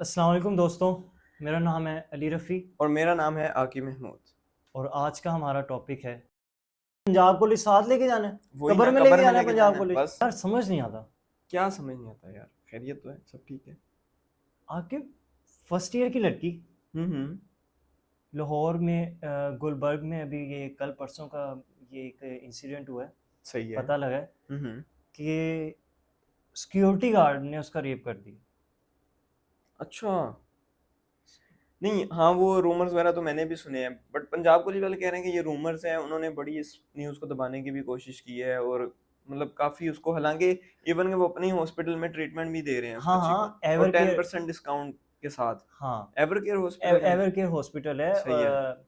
अस्सलाम वालेकुम दोस्तों। मेरा नाम है अली रफ़ी और मेरा नाम है आकी महमूद। और आज का हमारा टॉपिक है पंजाब पुलिस साथ लेके जाना है, वही कब्र ना, में लेके कब्र में जाना है लेके पंजाब जाना है पुलिस। बस। यार समझ नहीं आता। क्या समझ नहीं आता यार, खैरियत तो है, सब ठीक है। आपके फर्स्ट ईयर की लड़की हम्म। लाहौर में गुलबर्ग में अभी ये कल परसों का ये एक इंसिडेंट हुआ है। सही है। पता लगा है हम्म। कि सिक्योरिटी गार्ड ने उसका रेप कर दिया। अच्छा। नहीं, हाँ, वो रूमर्स वगैरह तो मैंने भी सुने हैं, बट पंजाब पुलिस वाले कह रहे हैं कि ये रूमर्स हैं। उन्होंने बड़ी इस न्यूज़ को दबाने की भी कोशिश की है, और मतलब काफ़ी उसको, हालांकि इवन कि वो अपने ही हॉस्पिटल में ट्रीटमेंट भी दे रहे हैं उस हाँ बच्ची को, हाँ, और ever ten care. Percent discount के साथ। हाँ, एवर केयर हॉस्पिटल है। एवर केयर हॉस्पिटल है। सही है।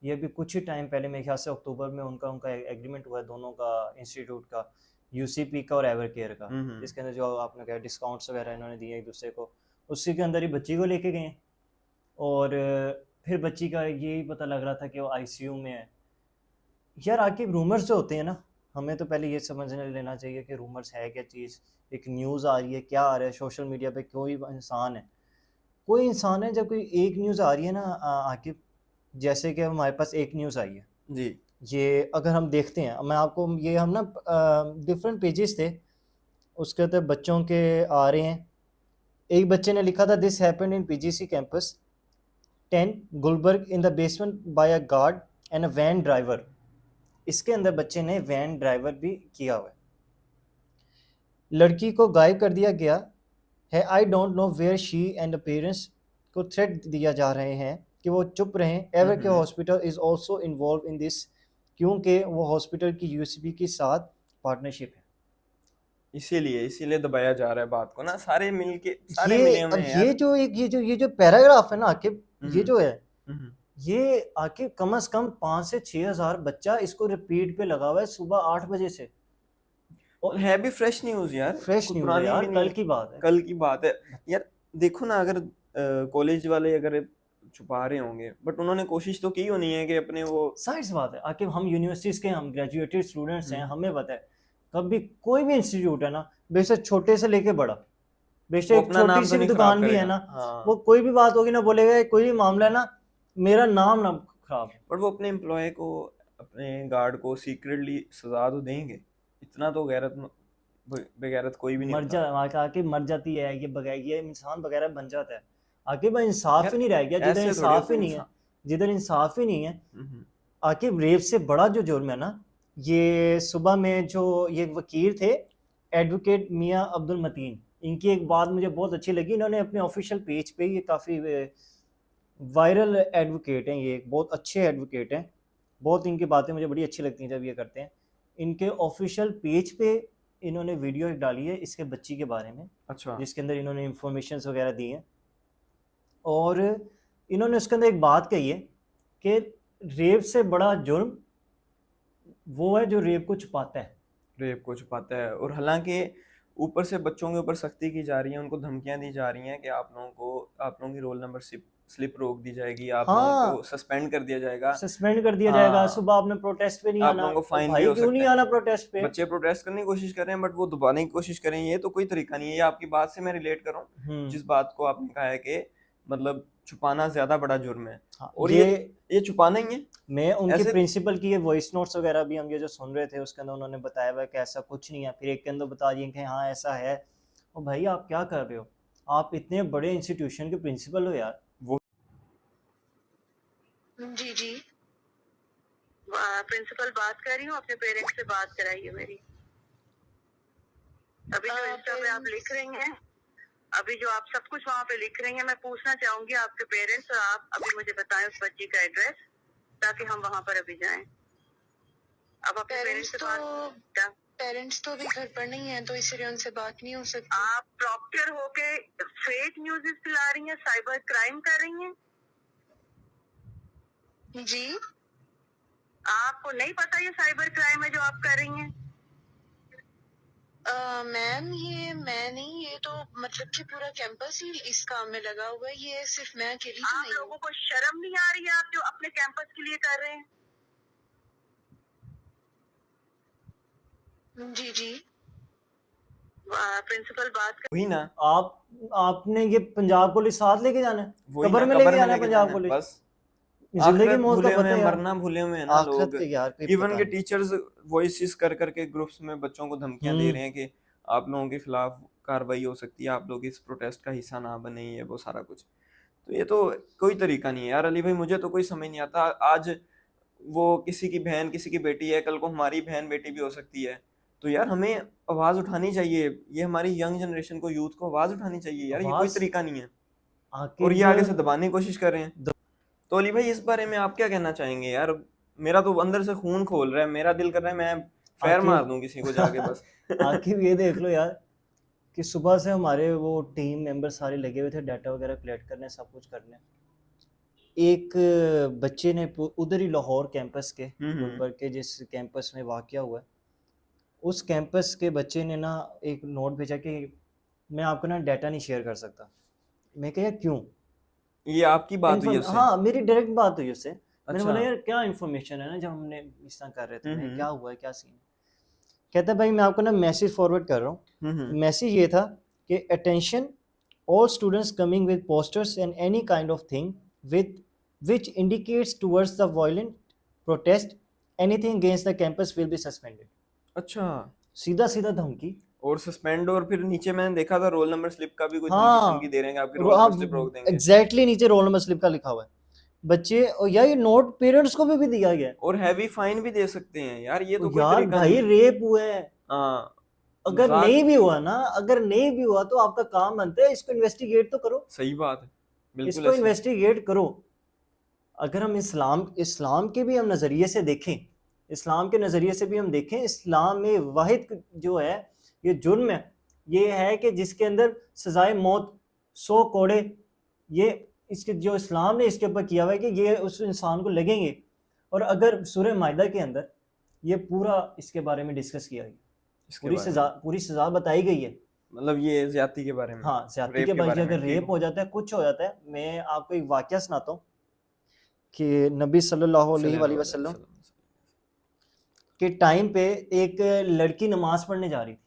ये भी कुछ ही टाइम पहले मेरे ख्याल से अक्टूबर में उनका उनका एग्रीमेंट हुआ है दोनों का, इंस्टीट्यूट का, यूसीपी का और एवर केयर का, हम्म। जिसके अंदर जो आपने कहा डिस्काउंट्स वगैरह इन्होंने दिए एक दूसरे को। उसी के अंदर ही बच्ची को लेके गए हैं। और फिर बच्ची का यही पता लग रहा था कि वो आईसीयू में है। यार आके रूमर्स जो होते हैं ना, हमें तो पहले ये समझ लेना चाहिए कि रूमर्स है क्या चीज़। एक न्यूज़ आ रही है, क्या आ रहा है सोशल मीडिया पे, कोई इंसान है जब कोई एक न्यूज़ आ रही है ना, आकिब, जैसे कि हमारे पास एक न्यूज़ आई है, जी। ये अगर हम देखते हैं, मैं आपको ये हम ना डिफरेंट पेजेस थे, उसके अंदर बच्चों के आ रहे हैं। एक बच्चे ने लिखा था this happened in PGC campus 10 Gulberg in the basement by a guard and a van driver. इसके अंदर बच्चे ने वैन ड्राइवर भी किया हुआ है। लड़की को गायब कर दिया गया है। I don't know where she and the parents को थ्रेट दिया जा रहे हैं कि वो चुप रहें। एवर के हम्म। Hospital is also involve in this, क्योंकि वो हॉस्पिटल की यूसीबी के साथ पार्टनरशिप है। इसीलिए इसीलिए दबाया जा रहा है बात को ना, सारे मिलके, सारे ये मिले हुए अब हैं यार। ये जो पैराग्राफ है ना आकिब, ये हम्म। जो है, हम्म। ये आकिब कम से कम 5 से 6 हज़ार बच्चा इसको रिपीट पे लगा हुआ है सुबह 8 बजे से। और और है भी फ्रेश न्यूज़ यार, फ्रेश कोई न्यूज़ है पुरानी यार, भी नहीं कल है। की बात है। कल की बात है। यार देखो ना, अगर कॉलेज वाले अगर छुपा रहे होंगे, बट उन्होंने कोशिश तो की होनी है कि अपने वो। साइंस बात है आके, हम यूनिवर्सिटीज़ के हम ग्रेजुएटेड स्टूडेंट्स हैं, हम्म। हमें पता है कभी कोई भी इंस्टीट्यूट है ना, बेशक छोटे से लेके बड़ा, बेशक वो एक अपना छोटी नाम तो सी भी नहीं खराब दुकान भी है करेगा, ना, वो हाँ। कोई भी बात होगी ना बोलेगा कोई भी मामला है ना, मेरा नाम ना खराब हो। बट वो अपने एम्प्लॉय को, अपने गार्ड को सीक्रेटली सजा तो देंगे। इतना तो बेगैरत कोई भी नहीं मर जा, होता। आके मर जाती है ये, बगैर ये इंसान वगैरह बन जाता है। आके भाई इंसाफ ही यार नहीं रह गया, जिधर ऐसे थोड़ी इंसाफ होता ही है नहीं है, इंसान। जिधर इंसाफ ही नहीं है। हम्म। आके रेप से बड़ा जो जुर्म है ना, ये सुबह में जो ये वकील थे, एडवोकेट मियां अब्दुल मतीन, इनकी एक बात मुझे बहुत अच्छी लगी। इन्होंने अपने ऑफिशियल पेज पे, ये काफ़ी वायरल एडवोकेट हैं, ये बहुत अच्छे एडवोकेट हैं, बहुत इनकी बातें मुझे बड़ी अच्छी लगती हैं जब ये करते हैं। इनके ऑफिशियल पेज पे इन्होंने वीडियो एक डाली है इसके बच्ची के बारे में, अच्छा। जिसके अंदर इन्होंने इंफॉर्मेशन वगैरह दी हैं। और इन्होंने उसके अंदर एक बात कही है कि रेप से बड़ा जुर्म वो है जो रेप को छुपाता है। रेप को छुपाता है, और हालांकि ऊपर से बच्चों के ऊपर सख्ती की जा रही है, उनको धमकियां दी जा रही हैं कि आप लोगों की रोल नंबर स्लिप रोक दी जाएगी, आप लोगों को हाँ, सस्पेंड कर दिया जाएगा। सस्पेंड कर दिया जाएगा, हाँ। सुबह आपने प्रोटेस्ट पे नहीं आप आना। लोगों को और फाइन भी भाई हो क्यों सकता नहीं है। आना प्रोटेस्ट पे? बच्चे प्रोटेस्ट करने की कोशिश कर रहे हैं, बट वो दबाने की कोशिश कर रहे हैं, ये तो कोई तरीका नहीं है। ये आपकी बात से मैं रिलेट कर रहा हूँ, हम्म। जिस बात को आपने कहा है कि मतलब छुपाना ज्यादा बड़ा जुर्म है। हाँ, और ये छुपाना ही है। मैं उनके ऐसे। प्रिंसिपल की ये वॉइस नोट्स वगैरह भी हम ये जो सुन रहे थे उसके अंदर उन्होंने बताया हुआ है कि ऐसा कुछ नहीं है, फिर एक के अंदर बता दिए कि हाँ ऐसा है। और भाई आप क्या कर रहे हो? आप इतने बड़े इंस्टीट्यूशन के प्रिंसिपल हो यार। वो जी जी। प्रिंसिपल बात कर रही हूँ, अपने पेरेंट्स से बात कराइए मेरी। अभी जो इंस्टा पे आप लिख रही हैं, अभी जो आप सब कुछ वहाँ पे लिख रही हैं, मैं पूछना चाहूंगी आपके पेरेंट्स, और आप अभी मुझे बताएं उस बच्ची का एड्रेस, ताकि हम वहाँ पर अभी जाएं। अब अपने पेरेंट्स से बात, पेरेंट्स तो अभी घर पर नहीं है, तो इसलिए उनसे बात नहीं हो सकती। आप प्रॉक्टर होके फेक न्यूज़ फैला रही हैं, साइबर क्राइम कर रही हैं। जी, आपको नहीं पता ये साइबर क्राइम है जो आप कर रही हैं? मैम ये मैं नहीं, ये तो मतलब कि पूरा कैंपस ही इस काम में लगा हुआ है, ये सिर्फ मैं अकेली तो नहीं। आप लोगों को शर्म नहीं आ रही है, आप जो अपने कैंपस के लिए कर रहे हैं? जी जी। प्रिंसिपल बात कर। वही ना, आपने ये पंजाब पुलिस साथ लेके जाना है, वही कब्र ना, में कब्र लेके में जाना है लेके पंजाब जाना है, पुलिस। बस जिंदगी आखिरत मौत का भूले हुए पता हैं, है यार, मरना भूले हुए हैं ना आखिरत लोग। के यार कोई इवन पता के नहीं। टीचर्स वॉइसेस कर करके ग्रुप्स में बच्चों को धमकियां दे रहे हैं कि आप लोगों के खिलाफ कार्रवाई हो सकती है, आप लोग इस प्रोटेस्ट का हिस्सा ना बने, ये वो सारा कुछ। तो ये तो कोई तरीका नहीं है यार अली भाई, मुझे तो कोई समझ नहीं आता। आज वो किसी की बहन किसी की बेटी है, कल को हमारी बहन बेटी भी हो सकती है। तो यार हमें आवाज उठानी चाहिए, ये हमारी यंग जनरेशन को, यूथ को आवाज उठानी चाहिए यार, ये कोई आवाज तरीका नहीं है। और ये आकिब आगे से दबाने की कोशिश कर रहे हैं। तो अली भाई इस बारे में आप क्या कहना चाहेंगे यार? मेरा तो अंदर से खून खोल रहा है, मेरा दिल कर रहा है मैं फैर मार दूं किसी को जाके बस। आकिब ये देख लो यार कि सुबह से हमारे वो टीम मेंबर सारे लगे हुए थे डाटा वगैरह कलेक्ट करने, सब कुछ करने। एक बच्चे ने उधर ही लाहौर कैंपस के, गुलबर्ग के जिस कैंपस में वाकया हुआ है, उस कैंपस के बच्चे ने ना एक नोट भेजा कि मैं आपको ना डाटा नहीं शेयर कर सकता। मैं कहा क्यों? ये आपकी बात हुई उससे? हाँ, मेरी डायरेक्ट बात हुई उससे। मैंने अच्छा। बोला यार क्या इन्फॉर्मेशन है ना, जब हमने इस तरह कर रहे थे, मैं हम्म। क्या हुआ है, क्या सीन है? कहता है भाई मैं आपको ना मैसेज फॉरवर्ड कर रहा हूँ। मैसेज ये था कि attention all students coming with posters and any kind of thing with which indicates towards the violent protest, anything against the campus will be suspended। अच्छा, सीधा सीधा धमकी। और सस्पेंड, और फिर नीचे मैंने देखा था रोल नंबर स्लिप का भी कुछ हाँ, धमकी दे रहे हैं कि आपकी रोल नंबर स्लिप रोक देंगे। एग्जैक्टली नीचे रोल नंबर स्लिप का लिखा हुआ है। बच्चे और यार ये नोट पेरेंट्स को भी दिया गया है। और हैवी फाइन भी दे सकते हैं यार, ये तो कोई यार तरीका भाई नहीं। रेप हुआ है, हाँ, अगर मजाक। नहीं भी हुआ ना, अगर नहीं भी हुआ तो आपका काम बनता है इसको इन्वेस्टिगेट तो करो, सही बात है, बिल्कुल इसको ऐसे। इन्वेस्टिगेट करो। अगर हम इस्लाम के भी हम नज़रिए से देखें, इस्लाम के नज़रिए से भी हम देखें, इस्लाम में वाहिद जो है ये जुर्म है, ये है कि जिसके अंदर सजाए मौत, 100 कोड़े, ये इसके जो इस्लाम ने इसके ऊपर किया हुआ है कि ये उस इंसान को लगेंगे। और अगर सूरह माइदा के अंदर ये पूरा इसके बारे में डिस्कस किया गया, इसके पूरी बारे में। सजा बताई गई है। मतलब ये ज्यादती के बारे में। हाँ, ज्यादती रेप के के बारे बारे में, में, अगर ठीक रेप है। हो जाता है, कुछ हो जाता है। मैं आपको एक वाकया सुनाता हूँ कि नबी सल्लल्लाहु अलैहि वसल्लम के टाइम पे एक लड़की नमाज पढ़ने जा रही थी।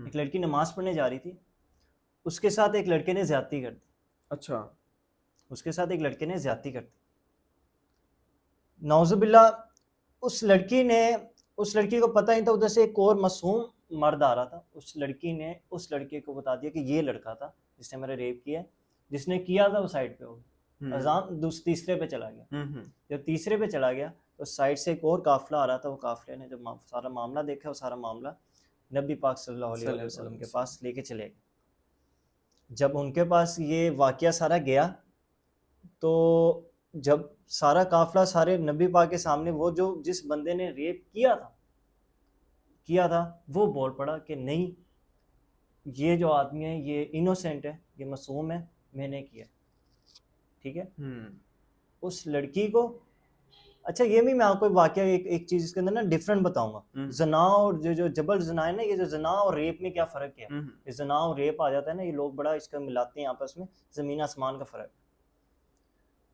एक लड़की नमाज पढ़ने जा रही थी, उसके साथ एक लड़के ने ज्यादती कर दी। अच्छा, उसके साथ एक लड़के ने ज्यादती कर दी। नाउजुबिल्ला, उस लड़की को पता ही था, उधर से एक और मासूम मर्द आ रहा था। उस लड़की ने उस लड़के को बता दिया कि ये लड़का था जिसने मेरा रेप किया है, जिसने किया था वो साइड पे हो गया। अजान तीसरे पे चला गया। जब तीसरे पे चला गया तो साइड से एक और काफिला आ रहा था। वो काफिले ने जब सारा मामला देखा, वो सारा मामला नबी पाक सल्लल्लाहु अलैहि वसल्लम के पास लेके चले गए। जब उनके पास ये वाकया सारा गया तो जब सारा काफिला सारे नबी पाक के सामने, वो जो जिस बंदे ने रेप किया था वो बोल पड़ा कि नहीं, ये जो आदमी है ये इनोसेंट है, ये मासूम है, मैंने किया। ठीक है। उस लड़की को, अच्छा ये भी मैं आपको वाकया एक चीज इसके अंदर ना डिफरेंट बताऊंगा। जना और जो जबर जना है ना, ये जो जना और रेप में क्या फर्क है? ये जना और रेप आ जाता है ना, ये लोग बड़ा इसका मिलाते हैं आपस में, जमीन आसमान का फर्क।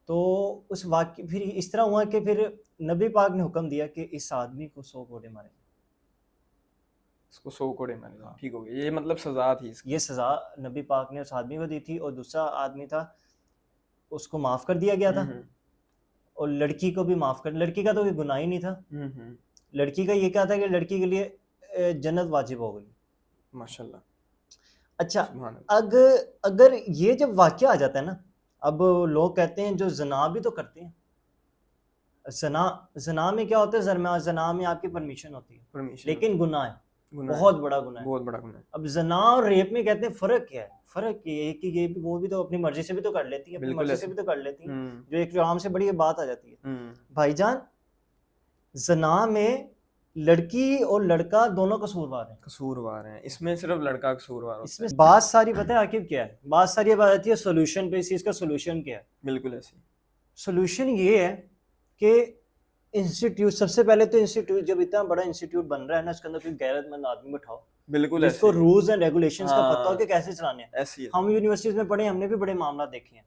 तो उस वाक्य फिर इस तरह हुआ कि फिर नबी पाक ने हुक्म दिया कि इस आदमी को 100 कोड़े मारे, इसको 100 कोड़े मारे। हाँ। ठीक हो गया, ये मतलब सजा थी इसकी। ये सजा नबी पाक ने उस आदमी को दी थी। और दूसरा आदमी था, उसको माफ कर दिया गया था। और लड़की को भी माफ कर, लड़की का तो कोई गुनाह ही नहीं था। लड़की का ये क्या था कि लड़की के लिए जन्नत वाजिब हो गई। माशाल्लाह। अच्छा, अगर ये जब वाकया आ जाता है ना, अब लोग कहते हैं जो जना भी तो करते हैं, जना में क्या होता है, जना में आपकी परमिशन होती है, लेकिन गुनाह है, बहुत बड़ा गुनाह है, बहुत बड़ा गुनाह है। अब जना और रेप में कहते हैं फर्क क्या है? फर्क ये है कि ये वो भी तो अपनी मर्जी से भी तो कर लेती है, अपनी मर्जी से भी तो कर लेती है, जो एक आराम से बड़ी बात आ जाती है। भाईजान, जना में लड़की और लड़का दोनों कसूरवार हैं। इसमें सिर्फ लड़का कसूरवार होता है। इसमें बात सारी पता है आखिर क्या है? बात सारी बात आती है सोल्यूशन पे। इस चीज का सोल्यूशन क्या है? बिल्कुल ऐसे। सोल्यूशन ये है कि इंस्टीट्यूट, सबसे पहले तो इंस्टीट्यूट, जब इतना बड़ा इंस्टीट्यूट बन रहा है ना, उसके अंदर कोई गैरतमंद आदमी बैठाओ, बिल्कुल जिसको रूल्स एंड रेगुलेशंस का पता हो कि कैसे चलाने हैं। ऐसी है। हम यूनिवर्सिटीज में पढ़े, हमने भी बड़े मामला देखे हैं।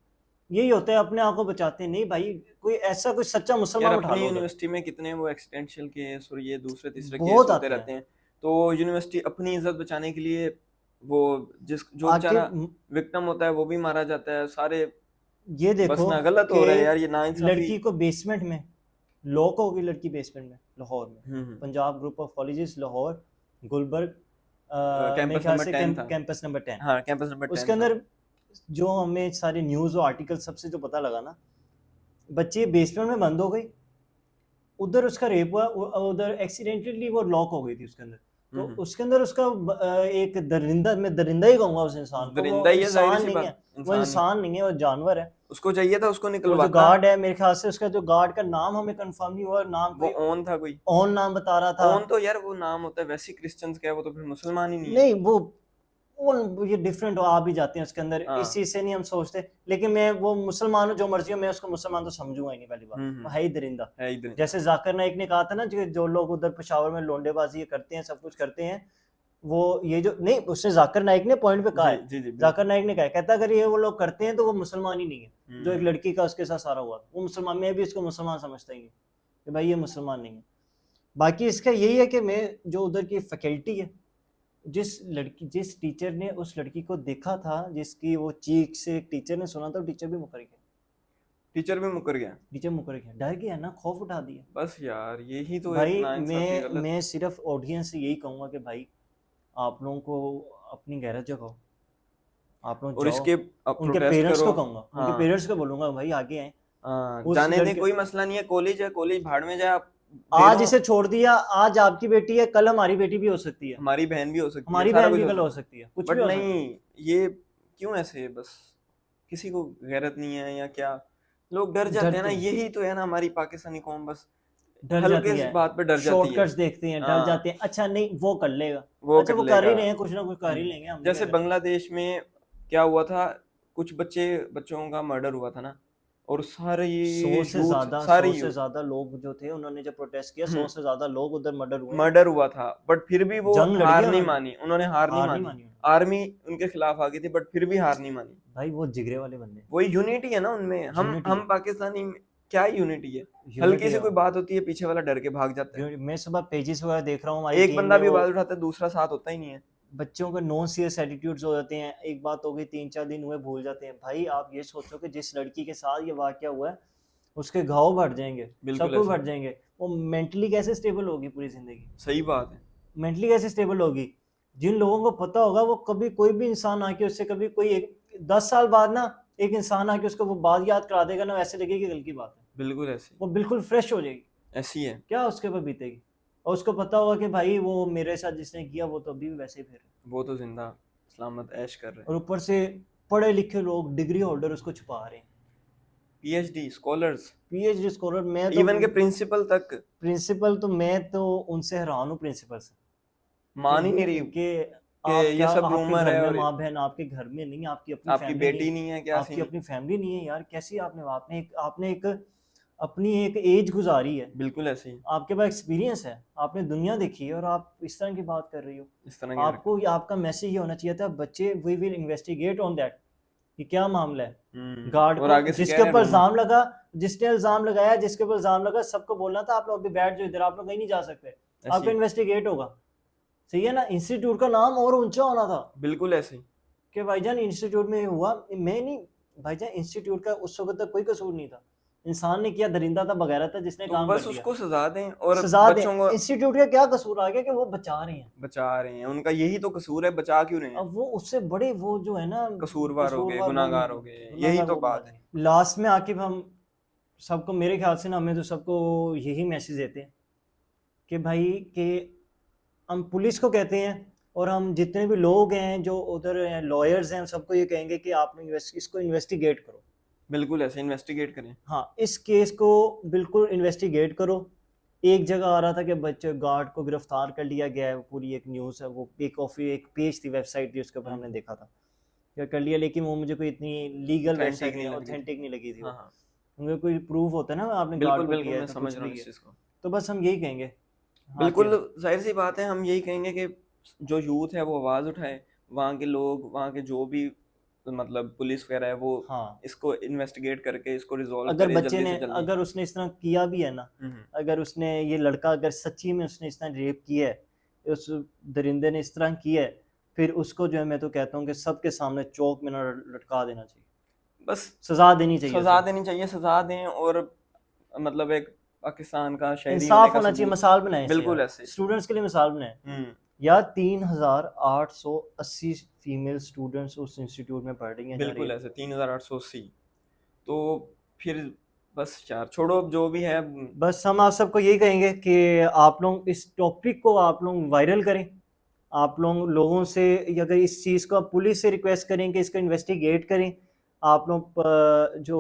यही होता है, अपने आप को बचाते हैं। नहीं भाई, कोई ऐसा कोई सच्चा मुसलमान उठा लो। यूनिवर्सिटी में कितने वो एक्सीडेंशियल केस और ये दूसरे तीसरे केस बहुत होते रहते हैं। तो यूनिवर्सिटी अपनी इज्जत बचाने के लिए वो जो आके बेचारा विक्टिम होता है वो भी मारा जाता है, सारे ये बस देखो ना, गलत हो रहा है यार, कि ये नाइंसाफी। लड़की को बेसमेंट में लॉक हो गई, लड़की बेसमेंट में लाहौर में, Punjab group of colleges Lahore, Gulberg, मेरे कैंपस ख्याल नंबर से 10 था। Campus number 10। हाँ, कैंपस नंबर 10 उसके था। अंदर जो हमें सारे न्यूज़ और आर्टिकल सबसे जो पता लगा ना, बच्ची बेसमेंट में बंद हो गई, उधर उसका रेप हुआ, उधर एक्सीडेंटली वो लॉक हो गई थी उसके अंदर। तो उसके अंदर उसका एक दरिंदा, मैं दरिंदा ही कहूंगा उस इंसान को, दरिंदा वो ही है, जाहिर इंसान सी नहीं बात, है, वो इंसान ही। इंसान नहीं है, वो जानवर है। उसको चाहिए था, उसको वो जो निकलवाता। गार्ड है, मेरे ख्याल से उसका जो गार्ड का नाम हमें कंफर्म नहीं हुआ, नाम वो कोई ओन था कोई। ऑन नाम बता रहा था। ओन तो यार वो नाम होता है, वैसे क्रिश्चियंस का है, वो तो फिर मुसलमान ही नहीं है। नहीं वो ये डिफरेंट आ भी जाते हैं उसके अंदर, हाँ। इस चीज से नहीं हम सोचते। लेकिन मैं वो मुसलमान हूँ, जो मर्जी हो, मैं उसको मुसलमान तो समझूंगा ही नहीं, पहली बात वो है ही दरिंदा। है इधर। जैसे जाकिर नाइक ने कहा था ना, जो लोग उधर पेशावर में लोंडेबाजी करते हैं, सब कुछ करते हैं, वो ये जो नहीं, उसने जाकिर नाइक ने पॉइंट पे कहा है, जी जी बिल्कुल। जाकिर नाइक ने कहा है, कहता अगर ये वो लोग करते हैं तो वो मुसलमान ही नहीं है। जो एक लड़की का उसके साथ सारा हुआ, वो मुसलमान, मैं भी इसको मुसलमान समझता ही नहीं कि भाई ये मुसलमान नहीं है। बाकी इसका यही है कि मैं जो उधर की फैकल्टी है, जिस टीचर ने उस लड़की को देखा था, जिसकी वो चीख से टीचर ने सुना था, टीचर भी मुकर गया। टीचर भी मुकर गया। टीचर मुकर गया, डर गया ना, खौफ उठा दिया। बस यार यही तो भाई एक नाइंसाफी, गलत। मैं सिर्फ ऑडियंस से यही कहूंगा कि भाई आप लोगों को अपनी गैरत जगाओ, आप लोग और जाओ, इसके उनके प्रोटेस्ट पेरेंट्स करो। को कहूंगा, उनके हाँ। पेरेंट्स को बोलूंगा भाई आगे आए। उस जाने दें, लड़के कोई मसला नहीं है, कॉलेज है, कॉलेज भाड़ में जाए। आप आज इसे छोड़ दिया, आज आपकी बेटी है, कल हमारी बेटी भी हो सकती है, हमारी बहन भी हो सकती है, हमारी सारा बहन कुछ भी कल हो सकती है, कुछ बट भी हो सकता है। नहीं, ये क्यों ऐसे, बस किसी को गैरत नहीं है या क्या? लोग डर जाते हैं ना, डरते हैं। यही तो है ना हमारी पाकिस्तानी कौम, बस डर हल्के जाती से है, बात पे डर जाती है। शॉर्टकट्स देखते हैं, डर हाँ। जाते हैं। अच्छा नहीं वो कर लेगा, वो अच्छा कर वो कर ही लेगा। रहे हैं, कुछ ना कुछ कर ही लेंगे, हम जैसे बांग्लादेश में क्या हुआ था, कुछ बच्चों का मर्डर हुआ था ना, और सारे 100 से यूथ ज्यादा लोग जो थे, उन्होंने जब प्रोटेस्ट किया, 100 से ज्यादा लोग उधर मर्डर हुआ था, बट फिर भी वो जंग लड़ हार गए नहीं उन्होंने। मानी, उन्होंने हार नहीं मानी। उन्होंने। आर्मी उनके खिलाफ आ गई थी, बट फिर भी हार नहीं मानी। भाई वो जिगरे वाले बंदे, वही यूनिटी है ना उनमें। हम Unity पाकिस्तानी में क्या यूनिटी है? Unity हल्की सी है। कोई बात होती है, पीछे वाला डर के भाग जाता है। मैं सुबह पेजेस वगैरह देख रहा हूँ, हमारी एक टीम बंदा में भी वो आवाज उठाता है, दूसरा साथ होता ही नहीं है। बच्चों के नॉन सीरियस एटीट्यूड्स हो जाते हैं, एक बात हो गई, 3-4 दिन हुए भूल जाते हैं। भाई आप ये सोचो कि जिस लड़की के साथ ये वाकया हुआ है, उसके घाव भर जाएंगे, बिल्कुल सब कुछ ऐसे। भर जाएंगे, वो मेंटली कैसे स्टेबल होगी पूरी जिंदगी? सही बात है। मेंटली कैसे स्टेबल होगी? जिन लोगों को पता होगा, वो कभी कोई भी इंसान आके उससे कभी कोई 10 साल बाद ना एक इंसान आके उसको वो बात याद करा देगा ना, वैसे लगेगी कल की बात है, बिल्कुल ऐसी वो बिल्कुल फ्रेश हो जाएगी, ऐसी है। क्या उसके ऊपर बीतेगी। और उसको पता होगा कि भाई वो मेरे साथ जिसने किया वो तो अभी भी वैसे ही फिर, वो तो जिंदा सलामत ऐश कर रहे और ऊपर से पढ़े लिखे लोग, डिग्री होल्डर उसको छुपा रहे हैं, पीएचडी स्कॉलर्स, पीएचडी स्कॉलर। मैं तो इवन के प्रिंसिपल तक प्रिंसिपल तो मैं तो उनसे हैरान हूँ, प्रिंसिपल से, मान ही नहीं रही कि कि आप ये क्या, सब आपके रूमर घर है, में और माँ बहन आपके घर में नहीं, आपकी अपनी आपकी फैमिली बेटी नहीं है, क्या आपकी सीन? अपनी फैमिली नहीं है यार, कैसी आपने एक अपनी एक एज गुजारी है, बिल्कुल ऐसे ही, आपके पास एक्सपीरियंस है, आपने दुनिया देखी है, और आप इस तरह की बात कर रही हो। इस तरह की आपको आपका मैसेज ये होना चाहिए था, बच्चे we will investigate on that, कि क्या मामला है। गार्ड और को आगे से जिसके कह रहे ऊपर हैं इल्जाम लगा, जिसने इल्जाम लगाया, जिसके ऊपर इल्जाम लगा, सबको बोलना था आप लोग अभी बैठ जाओ इधर, आप लोग कहीं नहीं जा सकते, ऐसे आपका ही, इन्वेस्टिगेट होगा। सही है ना, इंस्टीट्यूट का नाम और ऊंचा होना था बिल्कुल ऐसे ही। कि भाईजान इंस्टीट्यूट में हुआ, मैं नहीं भाईजान, इंस्टीट्यूट का उस वक्त तक कोई कसूर नहीं था, इंसान ने किया, दरिंदा था, बगैर था, जिसने तो काम बस कर दिया, उसको सजा दें, और सजा दें। बच्चों को इंस्टीट्यूट का क्या कसूर आ गया कि वो बचा रहे हैं? बचा रहे हैं, उनका यही तो कसूर है, बचा क्यों रहे हैं? अब वो उससे बड़े वो जो है ना कसूरवार हो गए, गुनाहगार हो गए, यही गुनाहगार तो वो बात है। लास्ट में आके हम सबको, मेरे ख्याल से ना, हमें तो सबको यही मैसेज देते हैं कि भाई कि हम पुलिस को कहते हैं, और हम जितने भी लोग हैं जो उधर लॉयर्स हैं, सबको ये कहेंगे कि आप इसको इन्वेस्टिगेट करो। बिल्कुल ऐसे इन्वेस्टिगेट करें। हाँ, इस केस को बिल्कुल इन्वेस्टिगेट करो। एक जगह आ रहा था कि बच्चे गार्ड को गिरफ्तार कर लिया गया है, पूरी एक न्यूज़ है, वो एक पेज थी, वेबसाइट थी, उसके ऊपर हमने देखा था क्या कर लिया, लेकिन वो मुझे कोई इतनी लीगल वेबसाइट नहीं, ऑथेंटिक नहीं लगी थी। हाँ, उनका कोई प्रूफ होता है ना, आपने बिल्कुल गार्ड को बिल्कुल, किया मैं है तो समझ कुछ रहा हूँ भी इस है। चीज़ को। तो बस हम यही कहेंगे, बिल्कुल जाहिर सी बात है, हम यही कहेंगे कि जो यूथ है वो आवाज़ उठाए, वहाँ के लोग, वहाँ के जो भी मतलब पुलिस वगैरह है, वो हाँ, इसको इन्वेस्टिगेट करके इसको रिजॉल्व अगर करे बच्चे जल्दी ने, से जल्दी। अगर उसने इस तरह किया भी है ना, अगर उसने, ये लड़का अगर सच्ची में उसने इस तरह रेप किया है, उस दरिंदे ने इस तरह किया है, फिर उसको जो है मैं तो कहता हूँ कि सबके सामने चौक में ना लटका देना चाहिए, बस सजा देनी चाहिए सजा उसे। देनी चाहिए, सजा दें, और मतलब एक पाकिस्तान का शहरी होने इंसाफ का होना चाहिए, सबूत। मिसाल बनाए इसे बिल्कुल यार, ऐसे। स्टूडेंट्स के लिए मिसाल बनाए हम्म। यार। 3880 फीमेल स्टूडेंट्स उस इंस्टीट्यूट में पढ़ रही हैं जहाँ बिल्कुल रेप ऐसे हुआ। 3880। तो फिर बस यार छोड़ो, अब जो भी है। बस हम आप सबको यही कहेंगे कि आप लोग इस टॉपिक को आप लोग वायरल करें, आप लोग लोगों से अगर इस चीज़ को पुलिस से रिक्वेस्ट करें कि इसको इन्वेस्टिगेट करें, आप लोग जो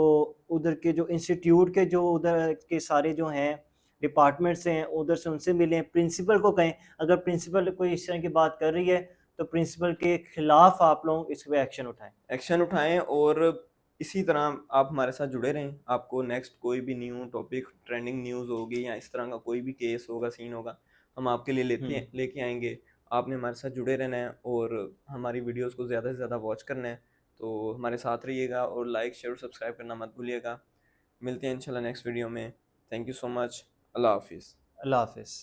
उधर के जो इंस्टीट्यूट के जो उधर के सारे जो हैं डिपार्टमेंट्स हैं उधर से उनसे मिलें, प्रिंसिपल को कहें, अगर प्रिंसिपल कोई इस तरह की बात कर रही है तो प्रिंसिपल के खिलाफ आप लोग इस पर एक्शन उठाएं। एक्शन उठाएं, और इसी तरह आप हमारे साथ जुड़े रहें। आपको नेक्स्ट कोई भी न्यू टॉपिक, ट्रेंडिंग न्यूज़ होगी या इस तरह का कोई भी केस होगा, सीन होगा, हम आपके लिए लेके आएंगे। आपने हमारे साथ जुड़े रहना है और हमारी वीडियोस को ज़्यादा से ज़्यादा वॉच करना है। तो हमारे साथ रहिएगा और लाइक शेयर सब्सक्राइब करना मत भूलिएगा। मिलते हैं इंशाल्लाह नेक्स्ट वीडियो में। Thank you so much. अल्लाह हाफिज़। अल्लाह हाफिज़।